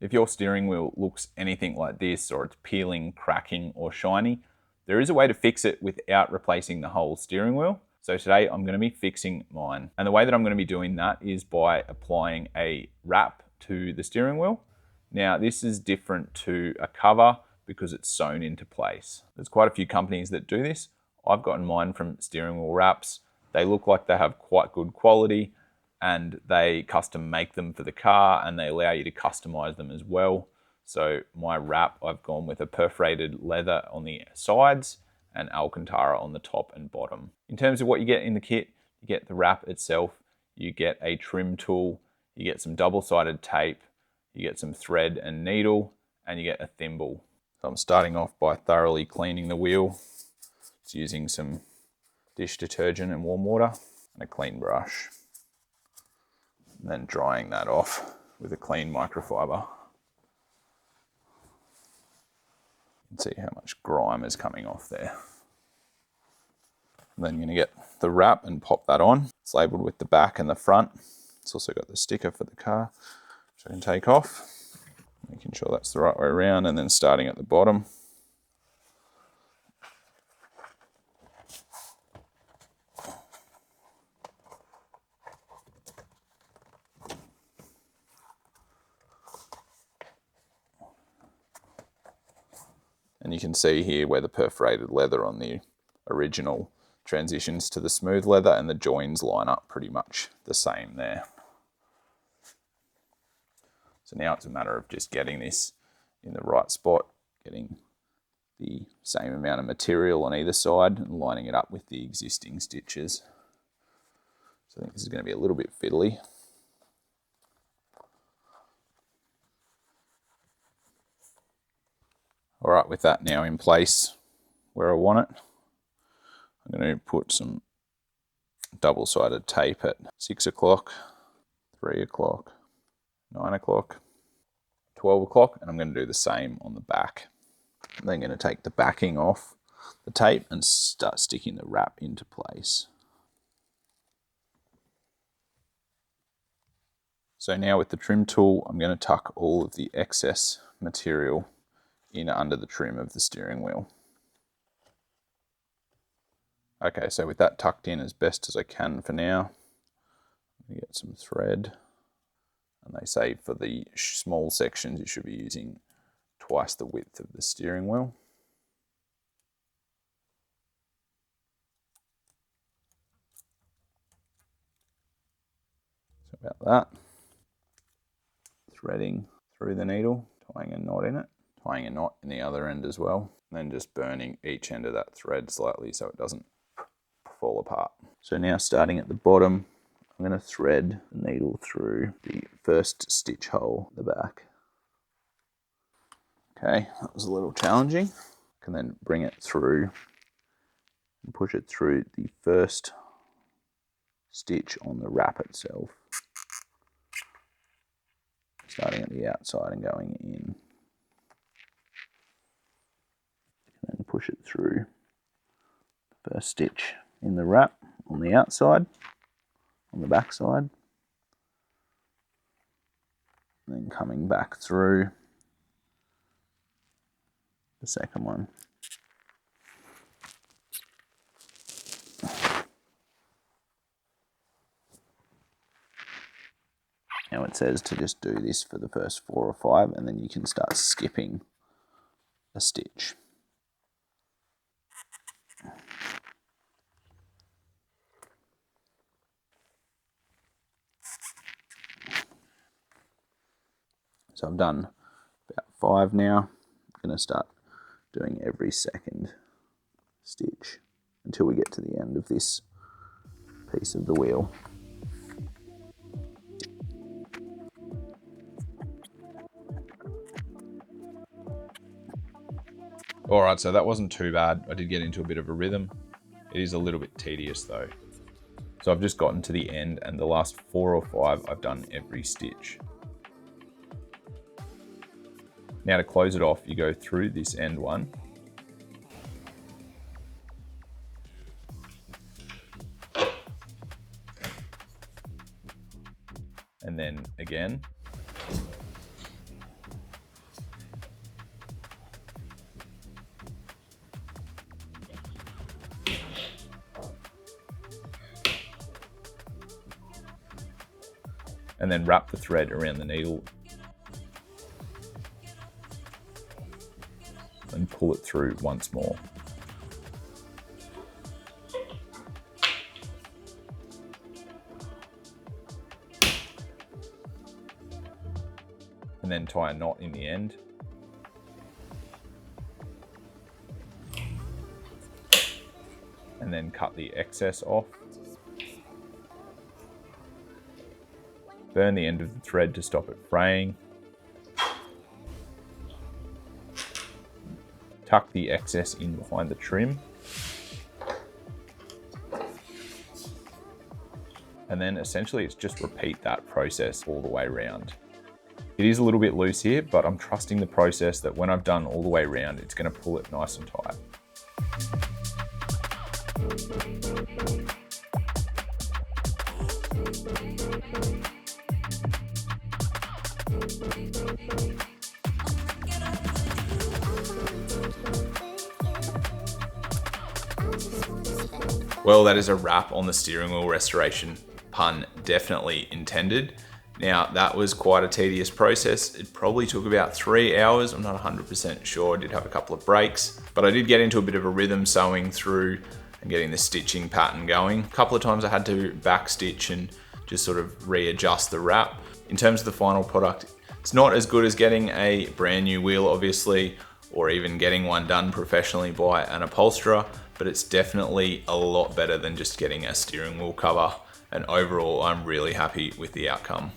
If your steering wheel looks anything like this, or it's peeling, cracking, or shiny, there is a way to fix it without replacing the whole steering wheel. So today I'm going to be fixing mine. And the way that I'm going to be doing that is by applying a wrap to the steering wheel. Now this is different to a cover because it's sewn into place. There's quite a few companies that do this. I've gotten mine from Steering Wheel Wraps. They look like they have quite good quality, and they custom make them for the car, and they allow you to customize them as well. So my wrap, I've gone with a perforated leather on the sides and Alcantara on the top and bottom. In terms of what you get in the kit, you get the wrap itself, you get a trim tool, you get some double-sided tape, you get some thread and needle, and you get a thimble. So I'm starting off by thoroughly cleaning the wheel. It's using some dish detergent and warm water and a clean brush. And then drying that off with a clean microfiber. You can see how much grime is coming off there. And then you're going to get the wrap and pop that on. It's labelled with the back and the front. It's also got the sticker for the car, which I can take off. Making sure that's the right way around, and then starting at the bottom. And you can see here where the perforated leather on the original transitions to the smooth leather, and the joins line up pretty much the same there. So now it's a matter of just getting this in the right spot, getting the same amount of material on either side and lining it up with the existing stitches. So I think this is going to be a little bit fiddly. All right, with that now in place where I want it, I'm going to put some double-sided tape at 6 o'clock, 3 o'clock, 9 o'clock, 12 o'clock, and I'm going to do the same on the back. I'm then going to take the backing off the tape and start sticking the wrap into place. So now with the trim tool, I'm going to tuck all of the excess material in under the trim of the steering wheel. Okay, so with that tucked in as best as I can for now, I'm going to get some thread. And they say for the small sections you should be using twice the width of the steering wheel. So about that. Threading through the needle, tying a knot in it, tying a knot in the other end as well, and then just burning each end of that thread slightly so it doesn't fall apart. So now starting at the bottom, I'm going to thread the needle through the first stitch hole at the back. Okay, that was a little challenging. I can then bring it through and push it through the first stitch on the wrap itself. Starting at the outside and going in. And then push it through the first stitch in the wrap on the outside, on the back side. And then coming back through the second one. Now it says to just do this for the first 4 or 5, and then you can start skipping a stitch. So I've done about 5 now. I'm going to start doing every second stitch until we get to the end of this piece of the wheel. All right, so that wasn't too bad. I did get into a bit of a rhythm. It is a little bit tedious though. So I've just gotten to the end, and the last 4 or 5, I've done every stitch. Now to close it off, you go through this end one. And then again. and then wrap the thread around the needle and pull it through once more. And then tie a knot in the end. And then cut the excess off. Burn the end of the thread to stop it fraying. Tuck the excess in behind the trim. And then essentially it's just repeat that process all the way around. It is a little bit loose here, but I'm trusting the process that when I've done all the way around, it's going to pull it nice and tight. Well, that is a wrap on the steering wheel restoration, pun definitely intended. Now, that was quite a tedious process. It probably took about 3 hours. I'm not 100% sure. I did have a couple of breaks, but I did get into a bit of a rhythm sewing through and getting the stitching pattern going. A couple of times I had to back stitch and just sort of readjust the wrap. In terms of the final product, it's not as good as getting a brand new wheel, obviously, or even getting one done professionally by an upholsterer, but it's definitely a lot better than just getting a steering wheel cover. And overall, I'm really happy with the outcome.